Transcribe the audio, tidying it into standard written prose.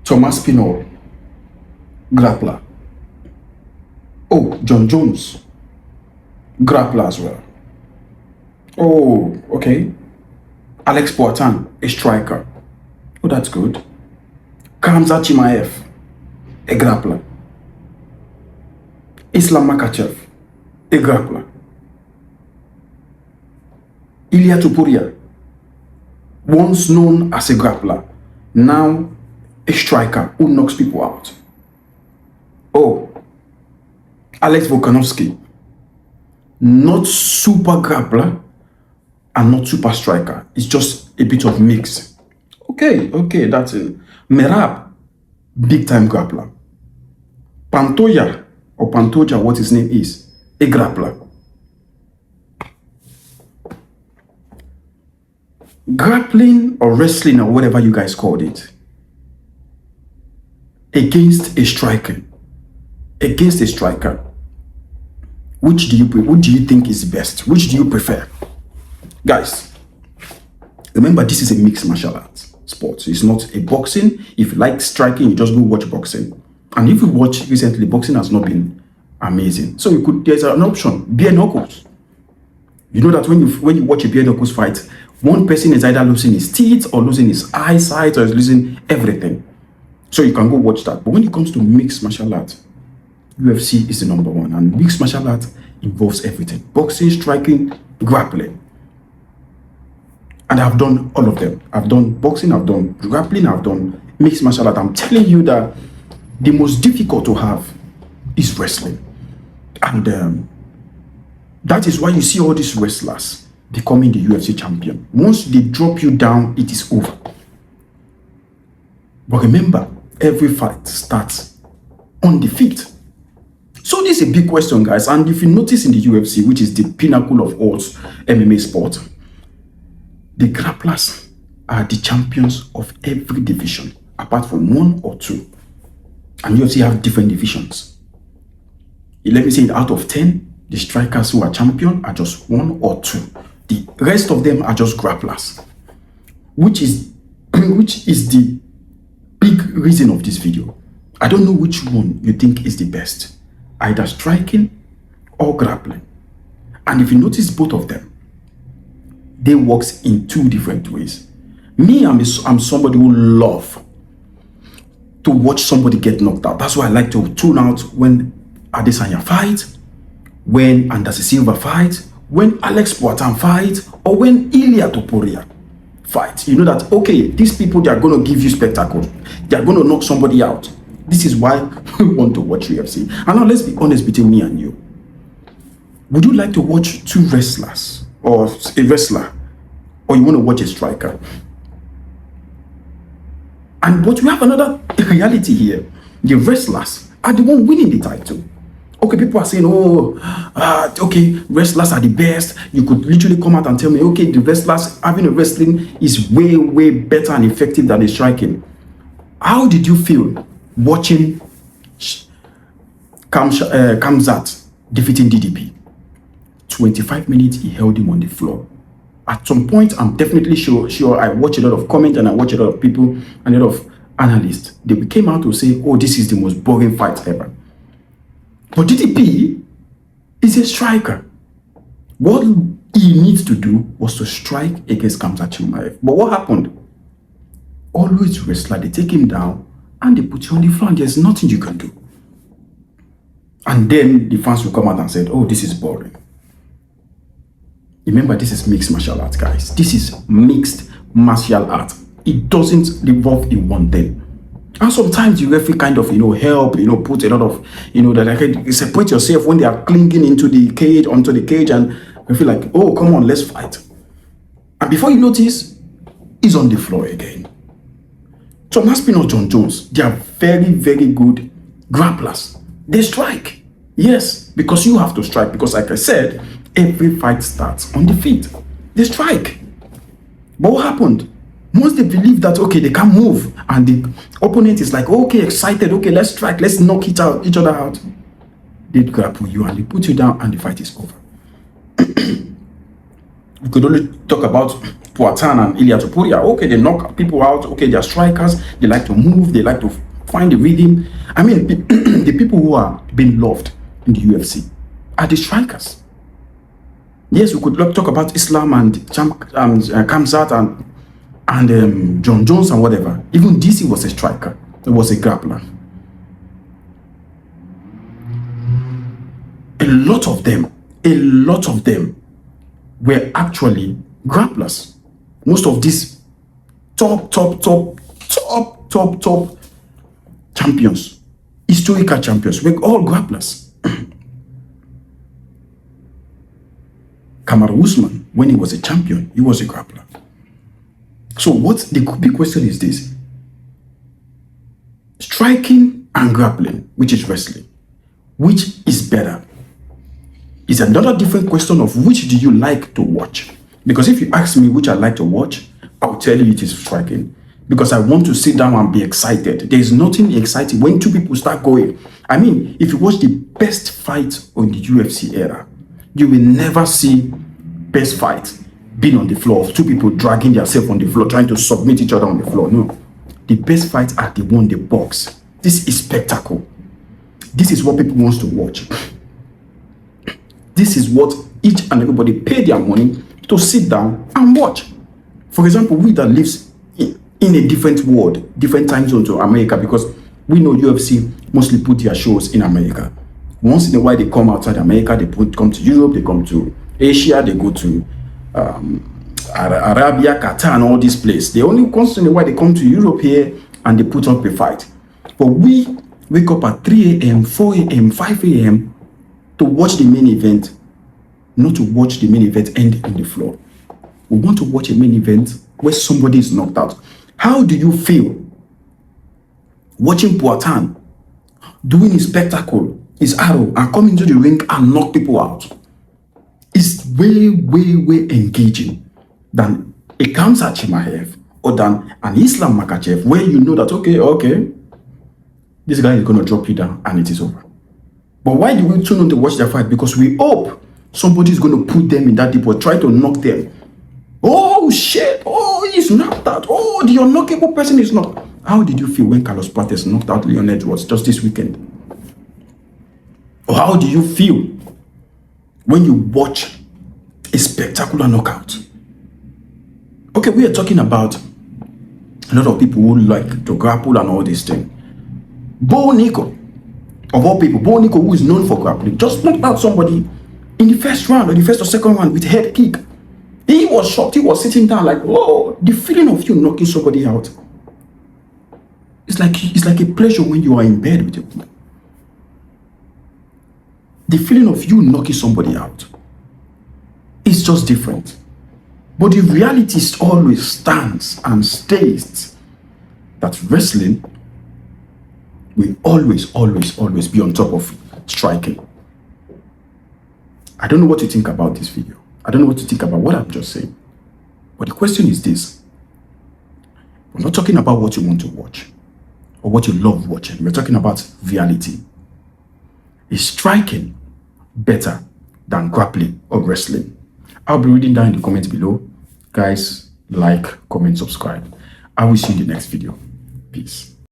Thomas Pinot, grappler. Oh, John Jones, grappler as well. Oh, okay. Alex Poitin, a striker. Oh, that's good. Khamzat Chimaev, a grappler. Islam Makhachev, a grappler. Ilia Topuria, once known as a grappler, now a striker who knocks people out. Oh, Alex Volkanovski, not super grappler and not super striker. It's just a bit of mix. Okay, that's it. Merab, big time grappler. Pantoja, or Pantoja, what his name is, a grappler. Grappling or wrestling or whatever you guys called it, against a striker, which do you think is best? Which do you prefer? Guys, remember, this is a mixed martial arts sport. It's not a boxing. If you like striking, you just go watch boxing. And if you watch recently, boxing has not been amazing. So there's an option, bare knuckles. You know that when you watch a bare knuckles fight, one person is either losing his teeth or losing his eyesight or is losing everything. So you can go watch that. But when it comes to mixed martial arts, UFC is the number one. And mixed martial arts involves everything. Boxing, striking, grappling. And I've done all of them. I've done boxing, I've done grappling, I've done mixed martial arts. I'm telling you that the most difficult to have is wrestling. And that is why you see all these wrestlers becoming the UFC champion. Once they drop you down, it is over. But remember, every fight starts on the feet. So this is a big question, guys. And if you notice in the UFC, which is the pinnacle of all MMA sport, the grapplers are the champions of every division, apart from one or two. And UFC have different divisions. Let me say, out of 10, the strikers who are champion are just one or two. The rest of them are just grapplers, which is the big reason of this video. I don't know which one you think is the best, either striking or grappling. And if you notice both of them, they work in two different ways. Me, I'm somebody who love to watch somebody get knocked out. That's why I like to tune out when Adesanya fight, when Anderson Silva fight, when Alex Poitin fight, or when Ilia Topuria fight. You know that, okay, these people, they are going to give you spectacle. They are going to knock somebody out. This is why we want to watch UFC. And now let's be honest between me and you. Would you like to watch two wrestlers or a wrestler, or you want to watch a striker? But we have another reality here. The wrestlers are the one winning the title. Okay, people are saying, okay, wrestlers are the best. You could literally come out and tell me, okay, the wrestlers having a wrestling is way, way better and effective than the striking. How did you feel watching Khamzat defeating DDP? 25 minutes, he held him on the floor. At some point, I'm definitely sure I watch a lot of comments and I watch a lot of people and a lot of analysts. They came out to say, oh, this is the most boring fight ever. But DDP is a striker. What he needs to do was to strike against Khamzat Chimaev. But what happened? Always wrestler, they take him down and they put you on the floor and there's nothing you can do. And then the fans will come out and say, oh, this is boring. Remember, this is mixed martial arts, guys. This is mixed martial arts. It doesn't revolve in one thing. And sometimes you referee kind of, help, put a lot of, that separate yourself when they are clinging onto the cage, and you feel like, oh, come on, let's fight. And before you notice, he's on the floor again. Thomas Pinot, John Jones, they are very, very good grapplers. They strike. Yes, because you have to strike. Because like I said, every fight starts on the feet. They strike. But what happened? Once they believe that, okay, they can move, and the opponent is like, okay, excited, okay, let's strike, let's knock each other out. They grapple you and they put you down and the fight is over. We could only talk about Poatan and Ilia Topuria. Okay, they knock people out. Okay, they're strikers. They like to move. They like to find the rhythm. I mean, the people who are being loved in the UFC are the strikers. Yes, we could talk about Islam and Kamzat and John Jones and whatever. Even DC was a striker. It was a grappler. A lot of them were actually grapplers. Most of these top champions, historical champions, were all grapplers. Kamaru Usman, when he was a champion, he was a grappler. So what the big question is this: striking and grappling, which is wrestling, which is better? It's another different question of which do you like to watch. Because if you ask me which I like to watch, I'll tell you it is striking. Because I want to sit down and be excited. There is nothing exciting when two people start going. I mean, if you watch the best fight on the UFC era, you will never see best fight being on the floor of two people dragging themselves on the floor, trying to submit each other on the floor. No. The best fights are the one they box. This is spectacle. This is what people want to watch. This is what each and everybody pay their money to sit down and watch. For example, we that lives in a different world, different time zone to America, because we know UFC mostly put their shows in America. Once in a while, they come outside America, they come to Europe, they come to Asia, they go to Arabia, Qatar, and all these places. They only once in a while they come to Europe here and they put up a fight. But we wake up at 3 a.m., 4 a.m., 5 a.m. to watch the main event, not to watch the main event end on the floor. We want to watch a main event where somebody is knocked out. How do you feel watching Poatan doing his spectacle, his arrow, and coming to the ring and knock people out? It's way engaging than a Khamzat Chimaev or than an Islam Makhachev, where you know that, okay, this guy is going to drop you down and it is over. But why do we tune on to watch their fight? Because we hope somebody is going to put them in that deep or try to knock them. Oh shit, oh he's knocked out, oh the unknockable person is knocked. How did you feel when Carlos Prates knocked out Leon Edwards just this weekend? Or how do you feel when you watch a spectacular knockout? Okay, we are talking about a lot of people who like to grapple and all these things. Bo Nico, of all people, Bo Nico, who is known for grappling, just knocked out somebody in the first round or the first or second round with a head kick. He was shocked. He was sitting down like, whoa, the feeling of you knocking somebody out. It's like a pleasure when you are in bed with your. The feeling of you knocking somebody out is just different. But the reality always stands and stays that wrestling will always be on top of striking. I don't know what you think about this video. I don't know what you think about what I'm just saying. But the question is this. We're not talking about what you want to watch or what you love watching. We're talking about reality. Is striking better than grappling or wrestling? I'll be reading down in the comments below. Guys, like, comment, subscribe. I will see you in the next video. Peace.